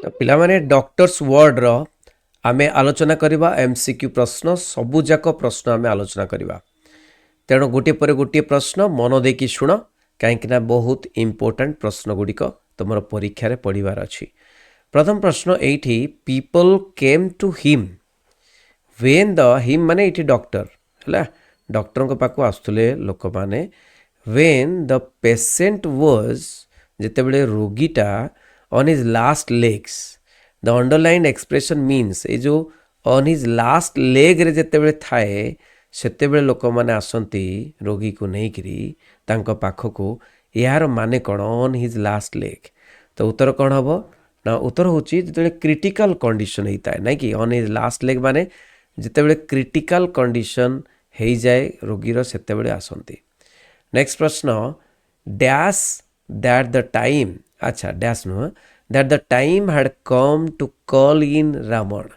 तो पिला माने डॉक्टर्स वर्ड रो आमे आलोचना करिबा एमसीक्यू प्रश्न सबुजाक प्रश्न आमे आलोचना करिबा तेणु गोटे पर गोटे प्रश्न मन देकी शुण कहीं बहुत इंपोर्टेंट प्रश्न गुड़िक तुम परीक्षा रे पढ़िबार अछि प्रथम प्रश्न एठी people came to him when the him माने एठी डॉक्टर हला डॉक्टर को पाको आस्तुले लोक माने व्हेन द पेशेंट वाज जेतेबेले रोगीटा on his last legs the underlined expression means ए जो on his last leg रे जेतेबेले थाए सेतेबेले लोक माने आसंती रोगी को नहीं करी तांको पाखो को यार माने कोन on his last leg तो उत्तर कोन हबो ना उत्तर होची जेतेबेले क्रिटिकल कंडीशन हेता है नै कि on his last leg माने जेतेबेले क्रिटिकल कंडीशन हेई जाए रोगीर सेतेबेले आसंती नेक्स्ट प्रश्न डैश दैट द टाइम अच्छा डैश नुह that the time had come to call in Ravan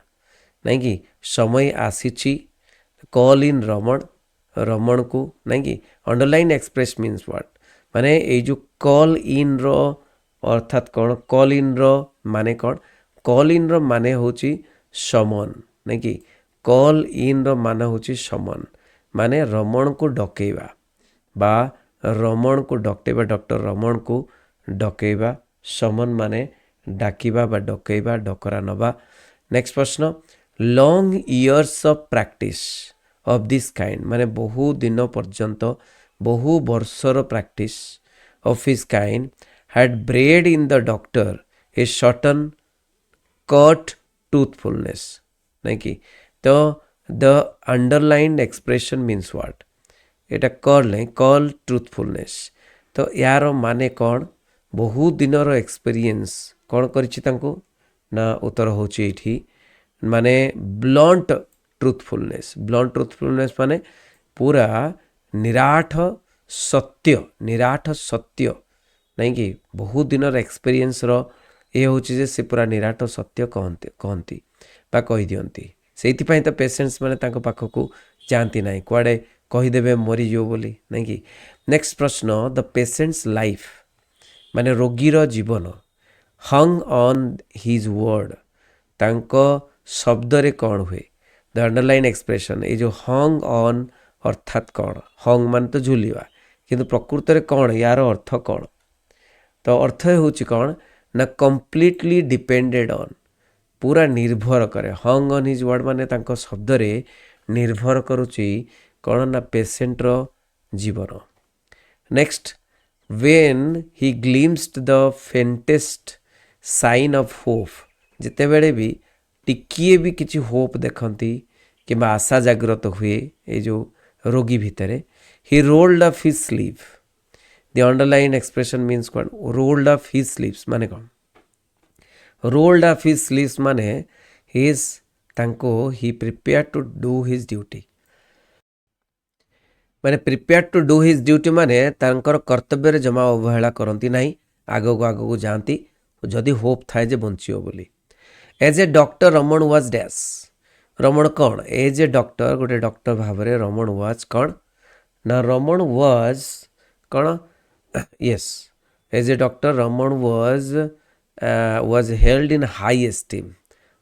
नहीं कि समय आसीची कॉल इन रमण रमण को नहीं कि अंडरलाइन एक्सप्रेस मीन्स व्हाट माने ए जो कॉल इन रो अर्थात कौन कॉल इन रो माने कौन कॉल इन रो माने होची समन नहीं कि कॉल इन रो माने होची समन माने रमण को डकेवा बा रमण को डकेवा डॉक्टर रमण को डकेवा समन माने डाकिबा बा डकेबा डकरा नबा नेक्स्ट प्रश्न long years of practice of this kind माने बहु दिन पर्यंत बहु वर्षर practice of his kind had bred in the doctor a certain cut truthfulness नहीं कि तो the underlined expression means what एटा कॉल नहीं कॉल ट्रूथफुलनेस तो यार माने कौन बहु दिनर एक्सपीरियंस कौन करिछि तांको ना उत्तर होची एठी माने ब्लंट ट्रूथफुलनेस माने पूरा निराठ सत्य नहीं कि बहु दिनर एक्सपीरियंस रो ए होची जे से पूरा निराठ सत्य कहंती बा कहि दियंती सेति पई तो पेशेंट्स माने तांको पाखकू जानती नाही कुआडे कहि देबे मरि जो बोली नहीं कि नेक्स्ट प्रश्न द पेशेंट्स लाइफ माने रोगीर जीवन हंग ऑन हिज वर्ड तांको शब्द रे कौन हुए द अंडरलाइन एक्सप्रेशन ये जो हंग ऑन अर्थात कौन हंग मान तो झुलिवा किंतु प्रकृत रे कौन यार अर्थ कौन तो अर्थ होची कौन ना कंप्लीटली डिपेंडेड ऑन पूरा निर्भर करे हंग ऑन हिज वर्ड माने तांको शब्द रे निर्भर करूची कौन ना पेशेंट रो जीवन next when he glimpsed the faintest sign of hope जिते बेले भी टिकिए भी किसी होप देखंती कि आशा जागृत हुए ये जो रोगी भितरे he rolled up his sleeve the underlying expression means कौन rolled up his sleeves माने कौन rolled up his sleeves माने his तांको he prepared to do his duty माने prepare to do his duty माने तांकर कर्तव्य रे जमा अवहेला करंती नाही आगो जानती जदि होप थाए जे बंचियो बोली as a doctor Raman was dash Raman कौन एज ए डॉक्टर गोटे डॉक्टर भाव रे रमण वाज कौन ना रमण वाज कौन yes as a doctor Raman was held in high esteem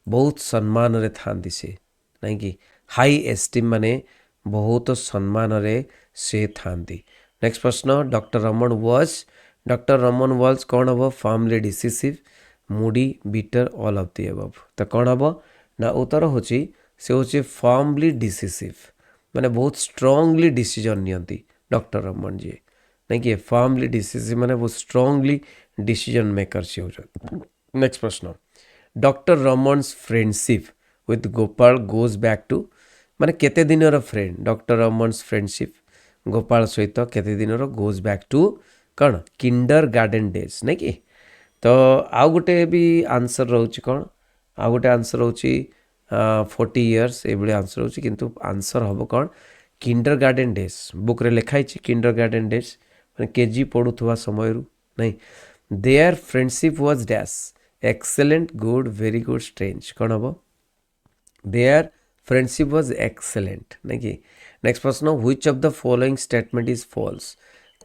बहुत सम्मान रे थांदी से नहीं कि हाई एस्टीम माने बहुत सम्मान रे से थांती नेक्स्ट प्रश्न डॉक्टर रमन वाज कौन हम formally decisive Moody bitter all of the above तो कौन हम ना उत्तर होची से होची फॉर्मली डिसिसिव माने बहुत strongly decision नियंती doctor Raman ji नहीं कि फॉर्मली डिसिसिव माने बहुत स्ट्रांगली डिसीजन मेकर से हो नेक्स्ट प्रश्न doctor Raman's friendship with Gopal goes back to माने केते दिनर friend doctor Raman's friendship Gopal सहित केते दिनर गोज बैक टू कौन किंडर गार्डन डेज नहीं कि तो आउ गोटे भी आंसर रोच कौन आउ गोटे आंसर रोची 40 इयर्स ये आंसर रोची किंतु आंसर हम कौन किंडर गार्डन डेज बुक रे लिखाई किंडर गार्डन डेज माने केजी पढ़ुवा समय नहीं their friendship was dash excellent good very good strange कौन हम देयर फ्रेंडशिप वाज एक्सेलेंट नहीं कि नेक्स्ट प्रश्न which of the following statement is false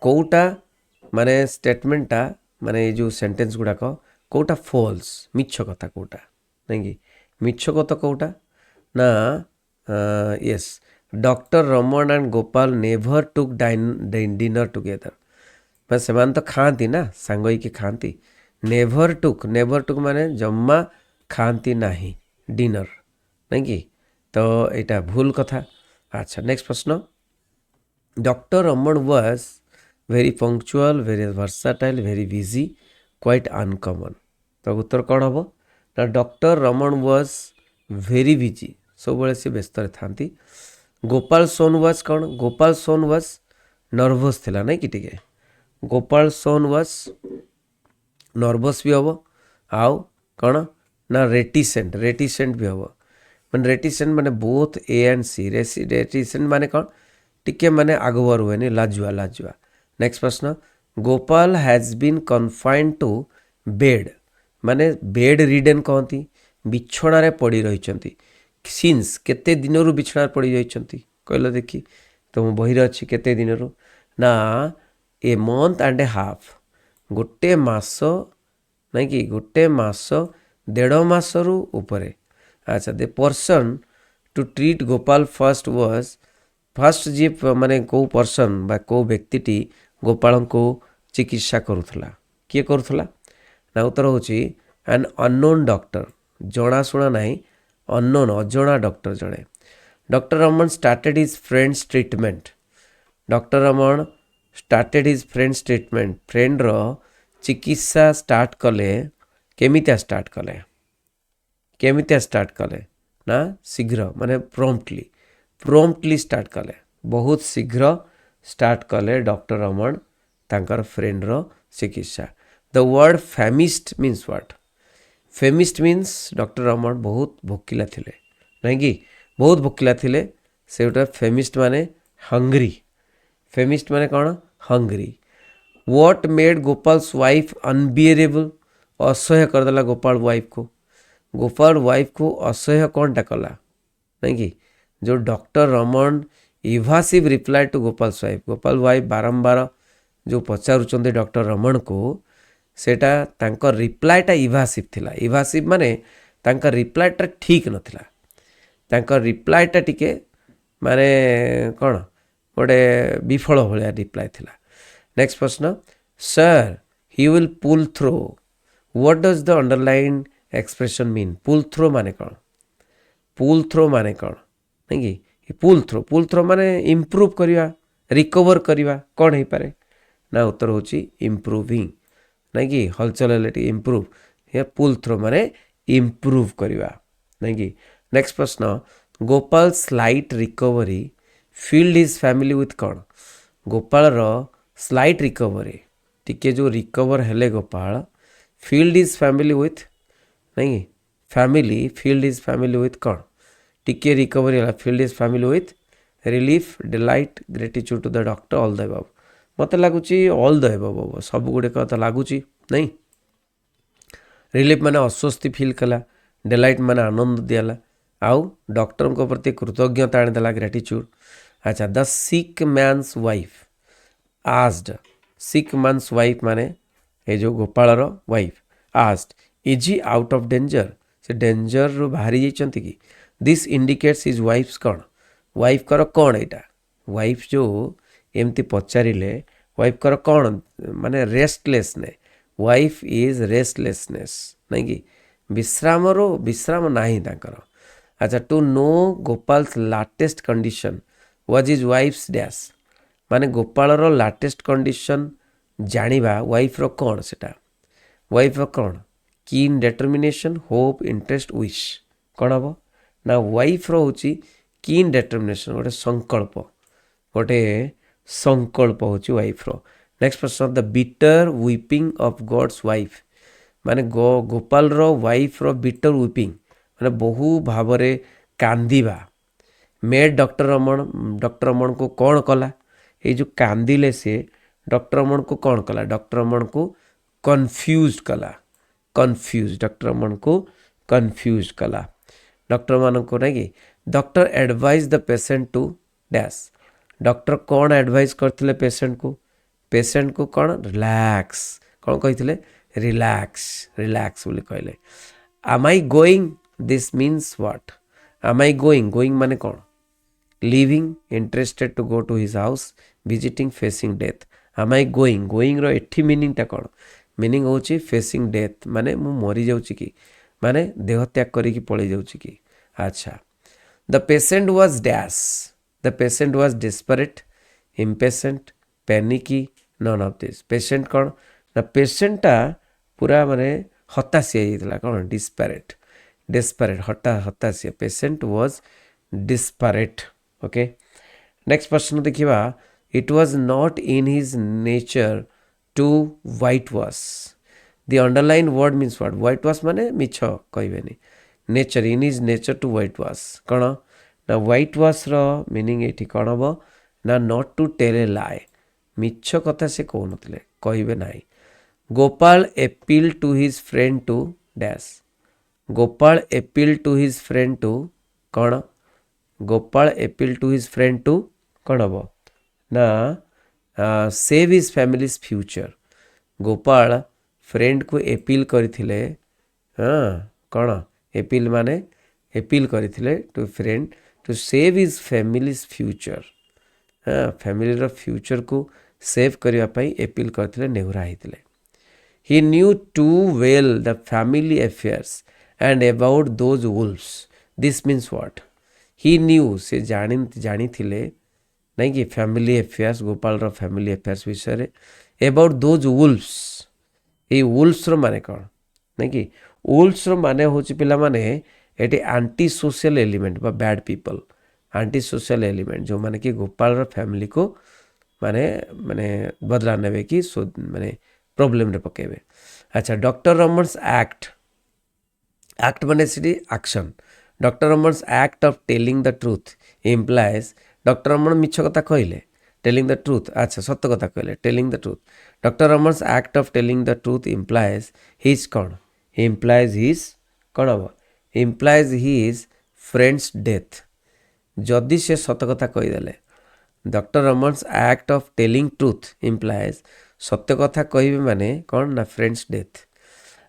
कोटा माने स्टेटमेंटा माने जो सेंटेंस गुड़ाक कोटा फॉल्स मिछ कथा कोटा नहीं कि मिछ कथा कोटा ना yes doctor Raman and Gopal never took dinner together मैं से तो खाती ना सांग होइके खाती नेवर टुक माने जम्मा खाती नाही डिनर नहीं कि तो यहाँ भूल कथा। अच्छा नेक्स्ट प्रश्न doctor Raman was very punctual very versatile very busy quite uncommon तो उत्तर कौन हम ना doctor Raman was very busy सब से व्यस्त था। गोपाल सोन वाज कौन गोपाल सोन वाज नर्भस थिला नहीं कि टिके गोपाल सोन वाज नर्भस भी हम आउ कौन ना रेटिसेंट भी हम मैंने रेटिसेंट माने both A and C reticent माने कौन टिके माने आगुआ रुए लाजुआ नेक्स्ट प्रश्न Gopal has been confined to bed माने बेड रिडन कहती बिछणारे पड़ी रही सिंस केते दिनरू बिछणार पड़ी रही कहल देखी तो मो बही अच्छी केते दिनरू ना a month and A half गोटे मास नहीं कि गोटे मास 1.5 मास रु ऊपरे। अच्छा the person to treat Gopal first जी माने को पर्सन बा को व्यक्तिटी गोपाल को चिकित्सा करुला किए करुला ना उत्तर होची एन अननोन डॉक्टर जनाशुना नहीं अननोन अजଣା डॉक्टर जड़े doctor Raman started his friend's treatment doctor Raman started his friend's treatment friend रो चिकित्सा स्टार्ट कले केमितिया स्टार्ट कले ना शीघ्र माने प्रॉम्प्टली स्टार्ट कले बहुत शीघ्र स्टार्ट कले डॉक्टर रमन तांकर फ्रेंड रो चिकित्सा। The word famished means what famished means doctor Raman बहुत भोकिला थिले नहीं कि बहुत भोकिला थिले से गोटे फेमिस्ट माने फेमिस्ट माने कौन hungry. What made गोपाल्स wife unbearable असह्य करदेला गोपाल वाइफ को असह्य कौन टा कला नहीं कि जो doctor Raman evasive reply to Gopal wife बारंबार जो पचारुचंदे डॉक्टर रमन को सेटा तांकर रिप्लाईटा इवासिव थिला इवासिव माने तांकर रिप्लाईटा ठीक नथिला तांकर रिप्लाईटा टिके माने कौन गोटे विफल भाया रिप्लाई थिला। नेक्स्ट प्रश्न sir he will pull through what does the underline expression mean pull through माने कौन नहीं कि पुल थ्रो माने इम्प्रूव करिवा रिकवर करिवा कौन है पारे ना उत्तर होची इम्प्रूविंग नहीं कि हलचल इम्प्रूव या पुल थ्रो माने इम्प्रूव करिवा नहीं कि। नेक्स्ट प्रश्न Gopal slight recovery filled his family with कौन गोपाल रो स्लाइट रिकवरी टिके जो रिकवर हेले Gopal filled his family with नहीं family filled his family with कौन टिके रिकवरी है filled his family with relief delight gratitude to the doctor all the above मत लगुच ऑल द अबव सब गुड़िक तो लगुच नहीं रिलीफ माने अस्वस्थी फील कला डिलाइट माने आनंद दिला आउ डॉक्टर को प्रति कृतज्ञता आनीदेला ग्रेटिट्यूड। अच्छा the sick man's wife asked sick man's wife माने ये जो Gopal wife asked is he out of danger से डेंजर रू बाहरी जाइछंती कि दिस इंडिकेट्स हिज वाइफ्स कौन वाइफ कर कौन यहाँ वाइफ जो एमती पचारे वाइफ कर कौन माने रेस्टलेसने वाइफ इज रेस्टलेसनेस नहीं कि विश्राम नाही तांकर। अच्छा to know Gopal's latest condition was his wife's dash माने गोपाल लाटेस्ट कंडीशन जानिबा वाइफ रो कौन सेटा वाइफ रो कौन कीन डिटर्मिनेशन होप इंटरेस्ट विश कौन हम ना वाइफ रो होची कीन डिटर्मिनेशन गोटे संकल्प होची वाइफ रो। नेक्स्ट प्रश्न the bitter weeping of god's wife माने गोपाल रो वाइफ रो बिटर वीपिंग माने बहु भावरे कांदीबा मेड डॉक्टर रमन को कौन कला ये जो कांदिले से डॉक्टर रमन को कौन कला डॉक्टर रमन को कन्फ्यूज कला डॉक्टर रमन को कन्फ्यूज कला डॉक्टर मान को नहीं कि doctor advise the patient to dash doctor कौन एडवाइज करथिले पेशेंट को कौन रिलैक्स कौन कही रिलैक्स बोली कहले am I going this means what am I going माने कौन living interested to go to his house visiting facing death am I going रो एठी मीनिंग टा कौन मीनिंग होची facing death माने मु मरी जाउची की माने देह त्याग करी की पळी जाउची की अच्छा the patient was dash the patient was desperate impatient panicky none of this patient कौन ना patient टा पूरा माने हताशिया ହେଇଥିଲା कौन desperate हताशिया patient was desperate okay next प्रश्न देखिबा it was not in his nature to whitewash the underlined word means what whitewash माने मिछ कहबेनी nature in his nature to whitewash कौन ना whitewash रो मीनिंग एठी कौन हबो ना not to tell a lie मिछ कथा से कहनतले कहबे नाही Gopal appealed to his friend to dash. Gopal appealed to his friend to कौन Gopal appealed to his friend to कौन हबो ना save his family's future. Gopal friend को appeal करिथिले कौन appeal माने appeal करिथिले to friend to save his family's future. Family रो future को सेव करबा पई appeal करथिले नेहुरा हिथिले He knew too well the family affairs and about those wolves. This means what? He knew से जानी थिले नहीं कि family affairs गोपाल रो family affairs विषय about those wolves. ये wolves रो माने कौन नहीं कि wolves रो माने होची पिला माने एटी anti social element बा bad people anti social element जो माने कि गोपाल रो family को माने बदला नेबे कि माने प्रॉब्लम रे पकेबे अच्छा डॉक्टर रमन्स एक्ट माने सिटी action doctor Raman's act of telling the truth implies doctor Raman मिछ कथा कहले टेलिंग द ट्रूथ अच्छा सत्य कथा कहले telling the truth doctor Raman's act of telling the truth implies his कौन इम्प्लाइज हिज कौन हम इम्प्लाइज हिज फ्रेंड्स डेथ जदि से सत्य कथा कहीदेले doctor Raman's act of telling truth implies सत्य कथा कहबे माने कौन ना फ्रेंड्स डेथ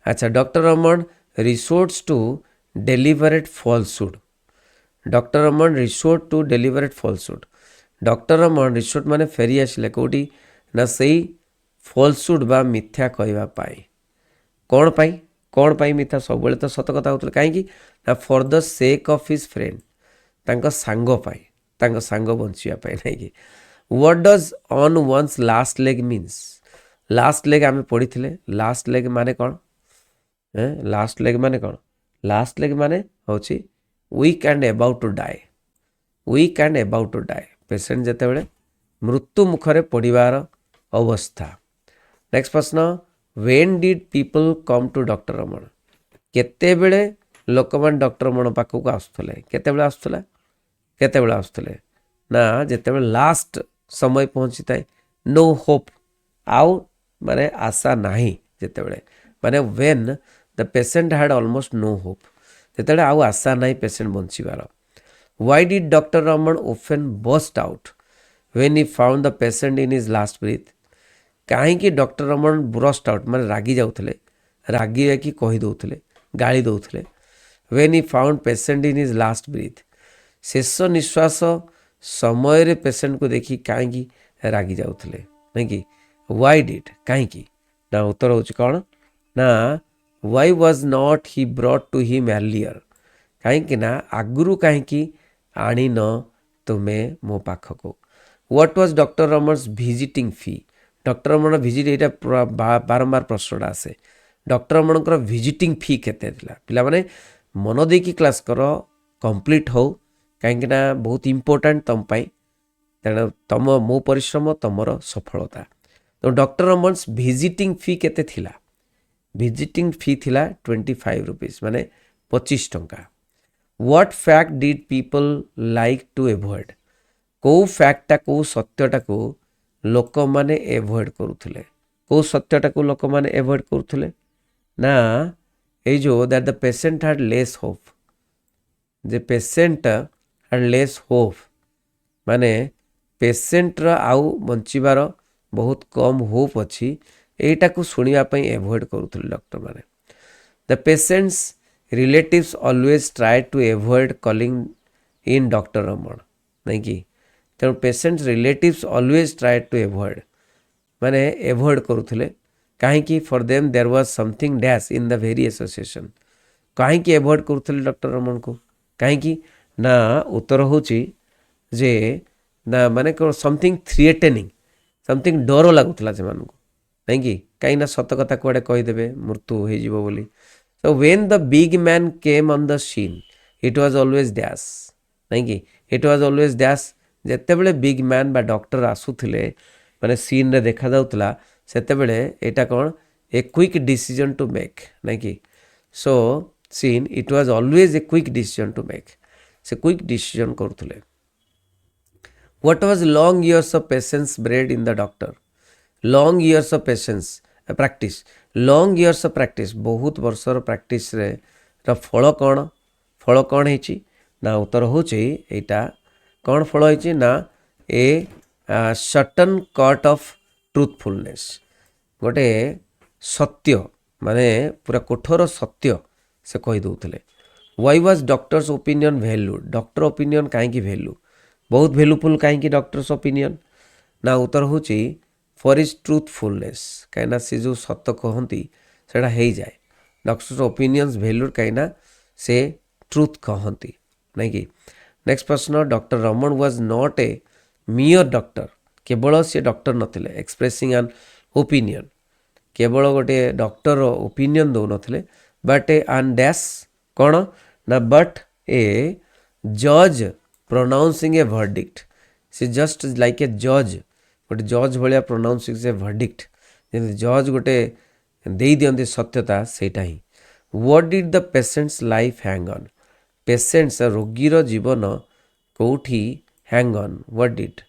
अच्छा doctor Raman resorts to deliberate falsehood doctor Raman resort to deliberate falsehood doctor Raman resort माने फेरी आसिले कोठी ना सही फॉल्सहुड बा मिथ्या कहबा पाई कौन पाई मिथ्या सब बेले तो सत्य कथा होतले काहे कि ना for the sake of his friend तांका सांग बंचिया पाई नै कि what does on one's last leg means last leg आमे पढ़ी थिले लास्ट लेग माने कौन लास्ट लेग माने कौन लास्ट लेग माने होची weak and about to die patient जेते बेले मृत्यु मुखरे पड़िबार अवस्था नेक्स्ट प्रश्न when did people come to doctor Raman केते बेले लोकमान डॉक्टर रमन पाखु को आस्तले केते बेले आस्तले ना जेते बेले लास्ट समय पहुंची थाए नो होप आउ माने आशा नाही जेते बेले माने when the patient had almost no hope जेते बेले आउ आशा नाही पेशेंट बंचिबार why did doctor Raman often burst out when he found the patient in his last breath काहे कि डॉक्टर रमन ब्रस्ट आउट माने रागी जाउथले रागी कि कहि दउथले गाली दउथले when he found patient in his last breath शेष निश्वास समय रे पेशेंट को देखी काहे कि रागी जाउथले नहीं कि व्हाई डिड काहे कि ना उत्तर होची कौन ना why was not he brought to him earlier काहे कि ना आगुरु काहे कि आनी न तुमे मो पाख को what was doctor Raman's visiting fee doctor Raman visit एटा बारंबार प्रश्न आसे डॉक्टर रमन विजिटिंग फी केते थिला पिला माने मन दे की क्लास करो कंप्लीट हो काहे ना बहुत इंपोर्टेंट तम पाई तेणु तम मो परिश्रम तमर सफलता तो डॉक्टर रमन्स विजिटिंग फी केते थिला विजिटिंग फी थिला 25 रुपीस माने 25 टंका what fact did people like to avoid को फैक्टा को सत्यटा को लोक माने एवॉइड करूथले को सत्यटा को लोक माने एवॉइड करूथले ना ए जो that the patient had less hope the patient had less hope माने पेशेंट रा आउ बंचिबार बहुत कम होप अच्छी এইটা को सुनिया पई एवॉइड करूथले डॉक्टर माने the patients relatives always try to avoid calling in doctor Raman नहीं कि तेणु patients relatives always try to avoid माने एवॉइड करूथले कहीं for them there was something dash in the very association कहीं एवॉइड करूथले डॉक्टर रमण को कहीं ना उत्तर होची जे ना माने को समथिंग थ्रिएटेनिंग समथिंग डर लगुला से नहीं कि कहीं ना सत कथा कुआडे कहीदेवे मृत्यु हो बोली so when the big man came on the scene it was always dash नहीं कि इट वाज ऑलवेज डैश जेतेबेले बिग मैन बा डॉक्टर आसुथिले माने सीन रे देखा जाउतला सेतेबेले एटा कोन a quick decision to make नहीं कि so scene it was always a quick decision to make से क्विक डिसीजन करूथले what was long years of patience bred in the doctor long years of patience practice long years of practice बहुत वर्षर practice रे फल कौन है ना उत्तर होची एटा कौन फल है ना a certain cut of truthfulness गोटे सत्य माने पूरा कठोर सत्य से कही दउथले why was doctor's opinion value doctor opinion कहीं वैल्यू बहुत वैल्यूफुल कहीं डॉक्टर्स ओपिनियन ना उत्तर होची फॉर इज ट्रुथफुलनेस कहीं से जो सत्य कहती से जाए डॉक्टर्स ओपिनियंस वैल्यू कहीं से ट्रुथ कहती नहीं कि नेक्स्ट प्रश्न doctor Raman was not a mere doctor केवल सी डॉक्टर नथिले एक्सप्रेसिंग एन ओपिनियन केवल गोटे डॉक्टर ओपिनियन दौ नथिले बट ए एन डैश कौन ना बट ए जज प्रोनाउंसिंग ए वर्डिक्ट सी जस्ट लाइक ए जज गोटे जज भाया प्रोनाउंसिंग ए वर्डिक्ट जज गोटे दे दियंती सत्यता सेटा ही what did the patients life hang on patients रोगीर जीवन कौटी हैंग ऑन व्हाट डिड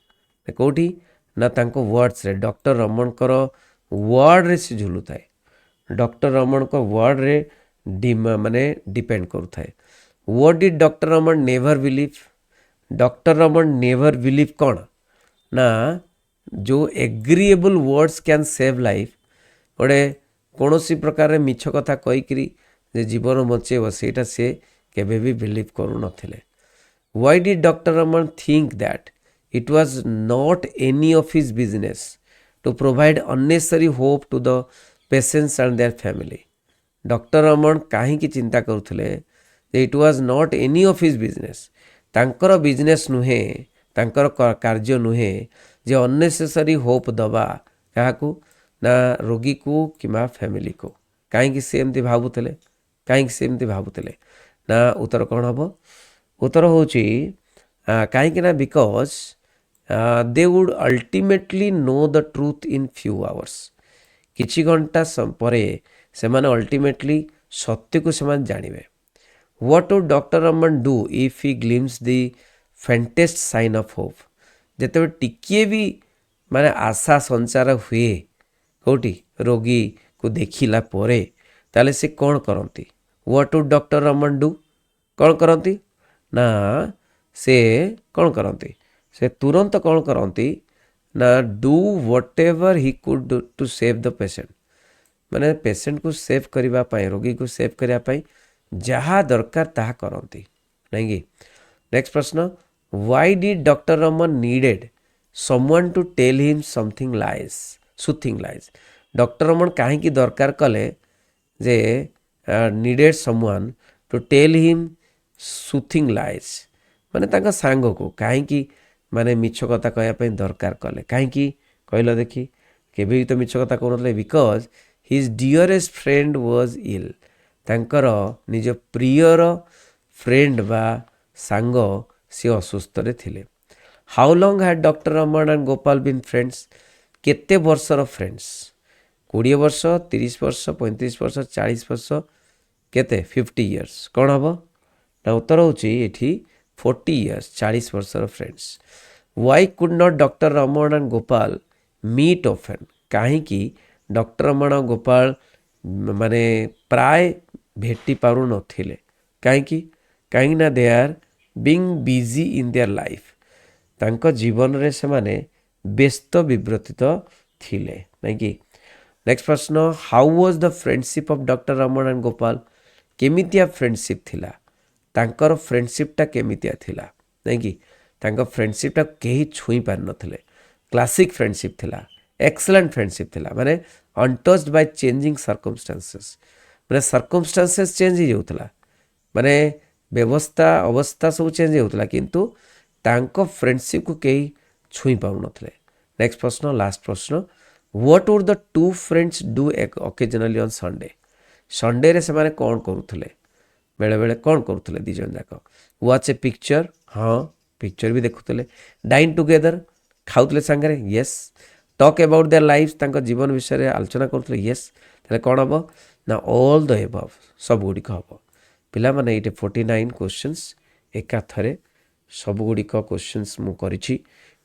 कौटी ना तांको वर्ड्स रे डॉक्टर रमन कर वर्ड रे से झुलू थाए डॉक्टर रमन को वर्ड रे माने डिपेंड करू थाए what did doctor Raman never believe doctor Raman never believe कौन ना जो agreeable words can save life गोटे कौन सी प्रकार मिछ कथा कहीकि जीवन बचेब सेटा से केबे भी बिलीव करू नथिले why did doctor Raman think that it was not any of his business to provide unnecessary hope to the patients and their family doctor Raman कहीं चिंता करुले it was not any of his business तांकर business नुहे तांकर कार्य नुहे जे unnecessary hope दबा क्या ना रोगी को कि फैमिली को कहीं से एमती भावुले कहीं से एमती भावुले ना उत्तर कौन हम उत्तर हूँ कहीं because they would ultimately know the truth in few hours किछि घंटा पर से अल्टीमेटली सत्य को से जानिबे what would doctor Raman do if he glimpse the faintest sign of hope जेते टिकिए भी माने आशा संचार हुए कौटी रोगी को देखिला परे ताले से कौन करती what would doctor Raman do कौन करती ना से कौन करती से तुरंत कौन करती ना do whatever he could do to save the patient माने पेशेंट को सेव करबा पाई रोगी को सेव करबा पाई जहाँ दरकार ताहा करती नहीं कि नेक्स्ट प्रश्न why did doctor Raman needed someone to tell him something lies soothing lies doctor Raman कहीं दरकार कले जे needed someone to tell him soothing lies माने तांका सांग को कहीं माने मिछ कथा कहया दरकार कले कहीं कहल देखी केबे भी तो मिछ कथा कहते because his dearest friend was ill तांकर निज प्रियर फ्रेंड बा सांग सी असुस्थ रे थिले how long had doctor Raman and Gopal been friends केते वर्षर फ्रेंड्स 20 वर्ष 30 वर्ष 35 वर्ष 40 वर्ष केते 50 इयर्स कौन हम ना उत्तर होची 40 इयर्स 40 वर्षर friends why could not doctor Raman and Gopal meet often कहीं डॉक्टर रमन और गोपाल माने प्राय भेटी पारु नथिले कहीं ना they are being busy in their life तांको जीवन रे से माने व्यस्त विव्रतित थिले नहीं कि नेक्स्ट प्रश्न how was the friendship of doctor Raman and Gopal केमितिया फ्रेंडशिप थिला तांकर फ्रेंडशिपटा केमितिया थिला नहीं कि तांकर फ्रेंडशिपटा कहीं छुई पार नथिले क्लासिक फ्रेंडशिप थिला एक्सलेंट फ्रेंडशिप थिला माने अनटच्ड बाय चेंजिंग सर्कमस्टांसेस माने सर्कमस्टांसेस चेंज हो जाउतला माने व्यवस्था अवस्था सब चेंज होता किंतु तांको फ्रेंडशिप को कहीं छुई पाउ नथिले नेक्स्ट प्रश्न लास्ट प्रश्न what would the two friends do occasionally on Sunday Sunday रे से माने कौन करूथले बेले बेले कौन करूथले दी जन जाक वाच ए पिक्चर हाँ पिक्चर भी देखुथले डाइन टुगेदर खाउथले संगरे yes talk about their life तांको जीवन विषय रे आलोचना करूथले यस ताले कौन हबो ना ऑल द एबव सब गुडी हबो पिला माने इटे 49 क्वेश्चंस एका थरे सब गुडी क्वेश्चंस मु करिछि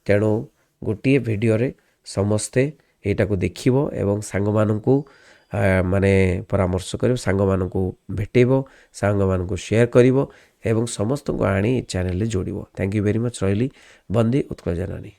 तेणु गोटे वीडियो रे समस्ते एटा को देखिबो एवं सांग माननकु माने परामर्श करिवो सांग माननकु भेटेबो सांग माननकु शेयर करिवो एवं समस्त को आनी चैनल रे जोड़िबो थैंक यू वेरी मच रहिली बंदी उत्कल जननी।